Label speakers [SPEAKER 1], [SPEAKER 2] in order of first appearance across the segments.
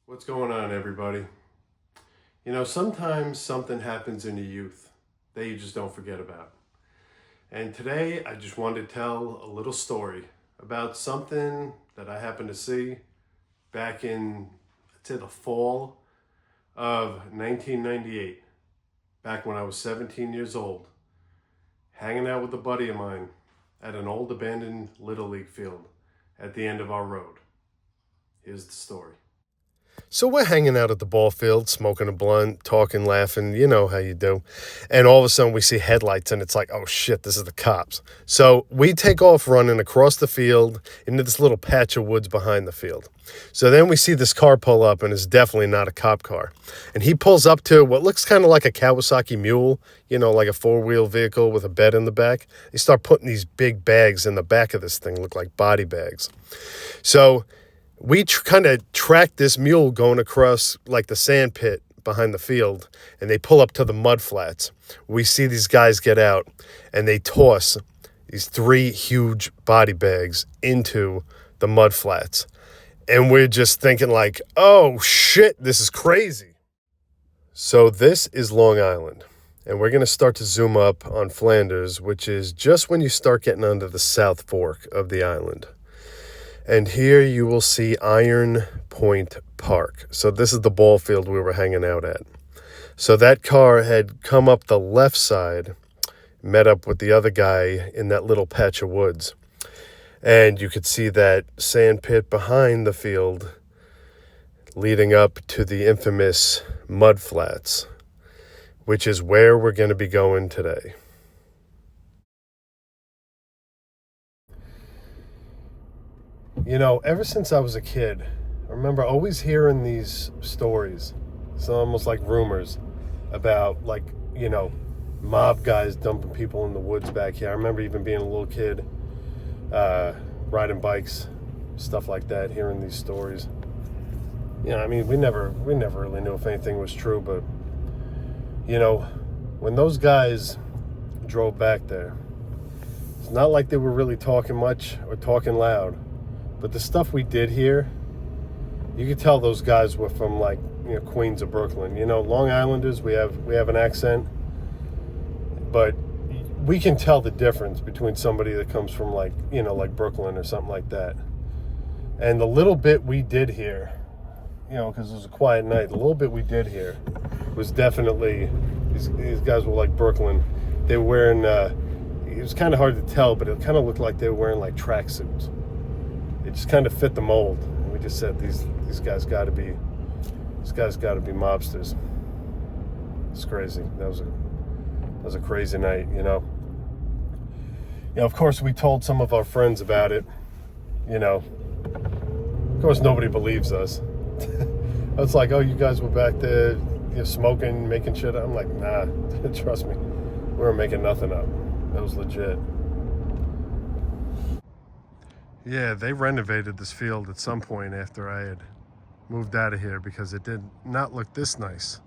[SPEAKER 1] What's going on, everybody? You know, sometimes something happens in your youth that you just don't forget about. And today I just wanted to tell a little story about something that I happened to see back in, I'd say, the fall of 1998, back when I was 17 years old, hanging out with a buddy of mine at an old abandoned Little League field at the end of our road. Here's the story. So we're hanging out at the ball field, smoking a blunt, talking, laughing, you know how you do. And all of a sudden we see headlights and it's like, oh shit, this is the cops. So we take off running across the field into this little patch of woods behind the field. So then we see this car pull up, and it's definitely not a cop car. And he pulls up to what looks kind of like a Kawasaki Mule, you know, like a four-wheel vehicle with a bed in the back. They start putting these big bags in the back of this thing, look like body bags. So we kind of track this mule going across like the sand pit behind the field, and they pull up to the mud flats. We see these guys get out, and they toss these three huge body bags into the mud flats. And we're just thinking like, oh shit, this is crazy. So this is Long Island, and we're going to start to zoom up on Flanders, which is just when you start getting onto the South Fork of the island. And here you will see Iron Point Park. So this is the ball field we were hanging out at. So that car had come up the left side, met up with the other guy in that little patch of woods. And you could see that sand pit behind the field leading up to the infamous mud flats, which is where we're going to be going today. You know, ever since I was a kid, I remember always hearing these stories. It's almost like rumors about, like, you know, mob guys dumping people in the woods back here. I remember even being a little kid, riding bikes, stuff like that, hearing these stories. You know, I mean, we never really knew if anything was true, but, you know, when those guys drove back there, it's not like they were really talking much or talking loud. But the stuff we did here, you could tell those guys were from, like, you know, Queens or Brooklyn. You know, Long Islanders, we have an accent, but we can tell the difference between somebody that comes from, like, you know, like Brooklyn or something like that. And the little bit we did here, you know, because it was a quiet night, the little bit we did here was definitely, these guys were like Brooklyn. They were wearing, it was kind of hard to tell, but it kind of looked like they were wearing, like, tracksuits. It just kind of fit the mold. And we just said these guys got to be mobsters. It's crazy. That was a crazy night, you know. You know, of course, we told some of our friends about it. You know, of course, nobody believes us. It's like, oh, you guys were back there, you know, smoking, making shit up. I'm like, nah, trust me, we weren't making nothing up. That was legit. Yeah, they renovated this field at some point after I had moved out of here because it did not look this nice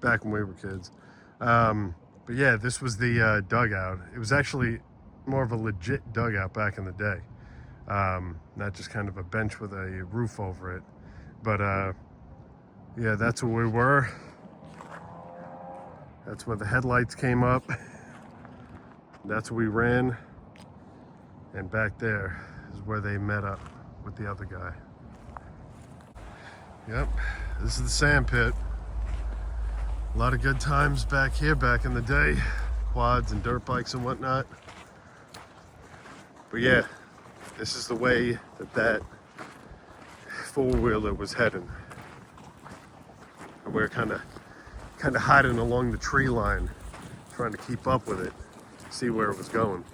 [SPEAKER 1] back when we were kids. But yeah, this was the dugout. It was actually more of a legit dugout back in the day. Not just kind of a bench with a roof over it. But yeah, that's where we were. That's where the headlights came up. That's where we ran. And back there is where they met up with the other guy. Yep, this is the sand pit. A lot of good times back here back in the day. Quads and dirt bikes and whatnot. But yeah, this is the way that four-wheeler was heading. And we're kind of hiding along the tree line, trying to keep up with it, see where it was going.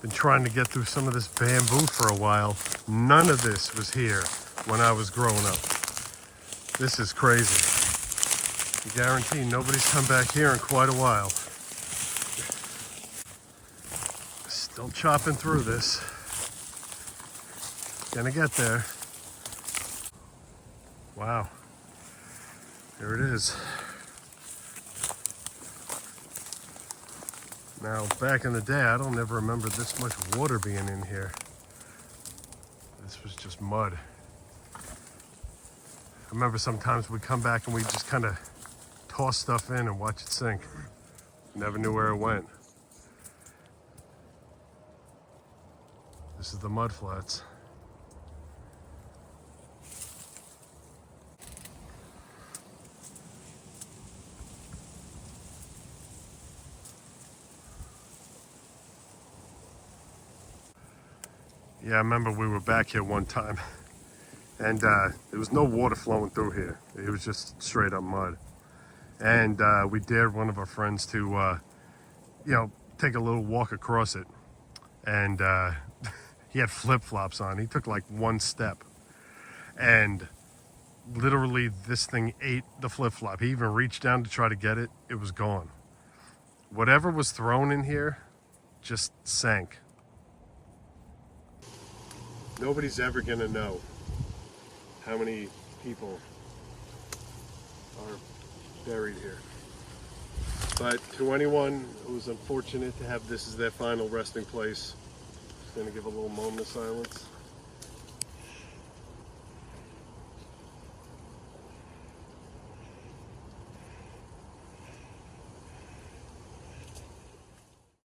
[SPEAKER 1] Been trying to get through some of this bamboo for a while. None of this was here when I was growing up. This is crazy. I guarantee nobody's come back here in quite a while. Still chopping through this. Gonna get there. Wow. There it is. Now, back in the day, I don't ever remember this much water being in here. This was just mud. I remember sometimes we'd come back and we'd just kind of toss stuff in and watch it sink. Never knew where it went. This is the mud flats. Yeah, I remember we were back here one time and there was no water flowing through here. It was just straight up mud. And we dared one of our friends to, take a little walk across it. And he had flip-flops on. He took like one step. And literally this thing ate the flip-flop. He even reached down to try to get it. It was gone. Whatever was thrown in here just sank. Nobody's ever gonna know how many people are buried here. But to anyone who's unfortunate to have this as their final resting place, I'm just gonna give a little moment of silence.